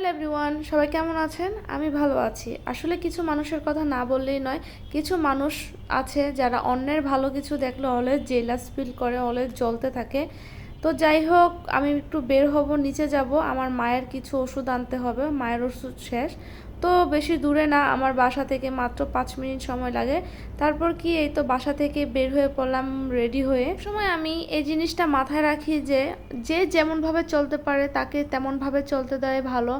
Hello everyone, সবাই কেমন আছেন? আমি ভালো আছি। আসলে কিছু মানুষের কথা না বললেই নয়। কিছু মানুষ আছে যারা অন্যের ভালো কিছু দেখলে অলওয়েজ জেলাস ফিল করে, অলওয়েজ জ্বলতে থাকে। তো যাই হোক, আমি একটু বের হব, নিচে যাব, আমার মায়ের কিছু ওষুধ আনতে হবে, মায়ের ওষুধ শেষ। তো বেশি দূরে না, আমার বাসা থেকে মাত্র 5 মিনিট সময় লাগে। তারপর কি এই তো বাসা থেকে বের হয়ে পড়লাম রেডি হয়ে। সময় আমি এই জিনিসটা মাথায় রাখি যে যে যেমনভাবে চলতে পারে তাকে তেমনভাবে চলতে দেয় ভালো।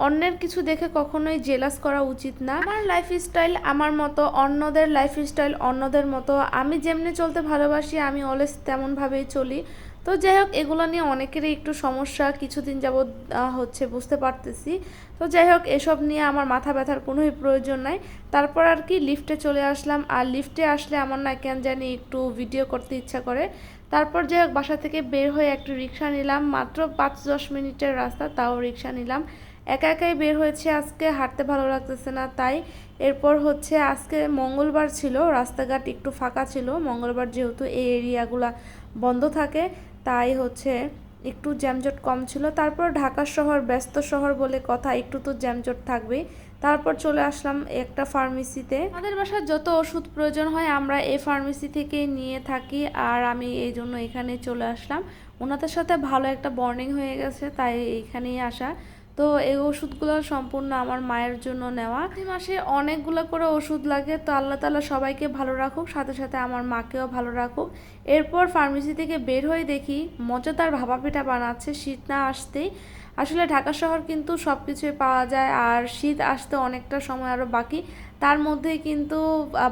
অন্যের কিছু দেখে কখনোই জেলাস করা উচিত না। আমার লাইফস্টাইল আমার মতো, অন্যদের লাইফস্টাইল অন্যদের মতো। আমি যেমনি চলতে ভালোবাসি আমি অলওয়েজ তেমনভাবেই চলি। তো যাই হোক, এগুলো নিয়ে অনেকেরই একটু সমস্যা কিছুদিন যাবৎ হচ্ছে, বুঝতে পারতেছি। তো যাই হোক, এসব নিয়ে আমার মাথা ব্যথার কোনোই প্রয়োজন নাই। তারপর আর কি লিফটে চলে আসলাম, আর লিফটে আসলে আমার না কেন জানি একটু ভিডিও করতে ইচ্ছা করে। তারপর যাই হোক, বাসা থেকে বের হয়ে একটু রিক্সা নিলাম, মাত্র 5-10 মিনিটের রাস্তা, তাও রিক্সা নিলাম। একা একাই বের হয়েছে আজকে, হাঁটতে ভালো লাগতেছে না তাই। এরপর হচ্ছে আজকে মঙ্গলবার ছিল, রাস্তাঘাট একটু ফাঁকা ছিল, মঙ্গলবার যেহেতু এই এরিয়াগুলা বন্ধ থাকে তাই হচ্ছে একটু জ্যামজট কম ছিল। তারপর ঢাকা শহর ব্যস্ত শহর বলে কথা, একটু তো জ্যামজট থাকবেই। তারপর চলে আসলাম একটা ফার্মেসিতে। আমাদের বাসার যত ওষুধ প্রয়োজন হয় আমরা এই ফার্মেসি থেকেই নিয়ে থাকি, আর আমি এই জন্য এখানে চলে আসলাম। ওনাদের সাথে ভালো একটা বন্ডিং হয়ে গেছে তাই এইখানেই আসা। তো এই ওষুধগুলো সম্পূর্ণ আমার মায়ের জন্য নেওয়া। প্রতি মাসে অনেকগুলো করে ওষুধ লাগে, তো আল্লাহ তাআলা সবাইকে ভালো রাখুক, সাথে সাথে আমার মাকেও ভালো রাখুক। এরপর ফার্মেসি থেকে বের হয়ে দেখি মজাদার ভাপা পিঠা বানাচ্ছে শীত না আসতেই। আসলে ঢাকা শহর কিন্তু সব কিছুই পাওয়া যায়, আর শীত আসতে অনেকটা সময় আরও বাকি, তার মধ্যেই কিন্তু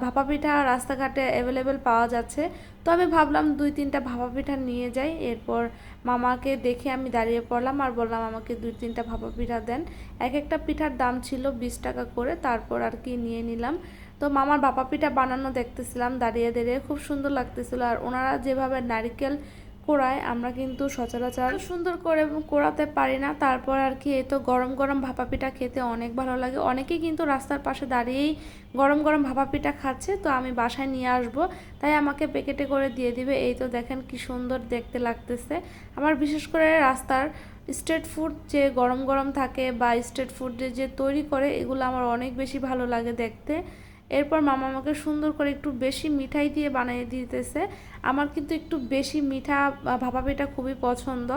ভাপা পিঠা রাস্তাঘাটে অ্যাভেলেবেল পাওয়া যাচ্ছে। তো আমি ভাবলাম 2-3টা ভাপা পিঠা নিয়ে যাই। এরপর মামাকে দেখে আমি দাঁড়িয়ে পড়লাম আর বললাম আমাকে 2-3টা ভাপা পিঠা দেন। এক একটা পিঠার দাম ছিল 20 টাকা করে। তারপর আর কি নিয়ে নিলাম। তো মামার ভাপা পিঠা বানানো দেখতেছিলাম দাঁড়িয়ে দাঁড়িয়ে, খুব সুন্দর লাগতেছিল। আর ওনারা যেভাবে নারিকেল কোড়ায় আমরা কিন্তু সচরাচর সুন্দর করে কোড়াতে পারি না। তারপর আর কি এই তো গরম গরম ভাপা পিঠা খেতে অনেক ভালো লাগে। অনেকেই কিন্তু রাস্তার পাশে দাঁড়িয়েই গরম গরম ভাপা পিঠা খাচ্ছে, তো আমি বাসায় নিয়ে আসব তাই আমাকে প্যাকেটে করে দিয়ে দিবে। এই তো দেখেন কি সুন্দর দেখতে লাগতেছে। আমার বিশেষ করে রাস্তার স্ট্রিট ফুড যে গরম গরম থাকে বা স্ট্রিট ফুড যে তৈরি করে, এগুলো আমার অনেক বেশি ভালো লাগে দেখতে। এরপর মামা আমাকে সুন্দর করে একটু বেশি মিঠাই দিয়ে বানিয়ে দিতেছে। আমার কিন্তু একটু বেশি মিঠা ভাপা পিঠা খুবই পছন্দ।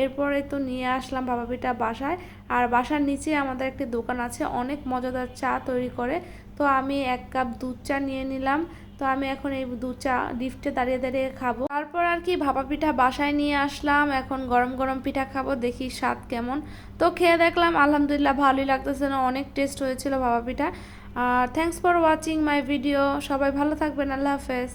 এরপরে তো নিয়ে আসলাম ভাপা পিঠা বাসায়। আর বাসার নিচে আমাদের একটি দোকান আছে, অনেক মজাদার চা তৈরি করে। তো আমি 1 কাপ দুধ চা নিয়ে নিলাম। তো আমি এখন এই দুধ চা লিফটে দাঁড়িয়ে দাঁড়িয়ে খাবো। তারপর আর কি ভাপা পিঠা বাসায় নিয়ে আসলাম, এখন গরম গরম পিঠা খাবো, দেখি স্বাদ কেমন। তো খেয়ে দেখলাম আলহামদুলিল্লাহ ভালোই লাগতেছে, না অনেক টেস্ট হয়েছিল ভাপা পিঠা। আর thanks for watching my video. সবাই ভালো থাকবেন, আল্লাহ হাফেজ।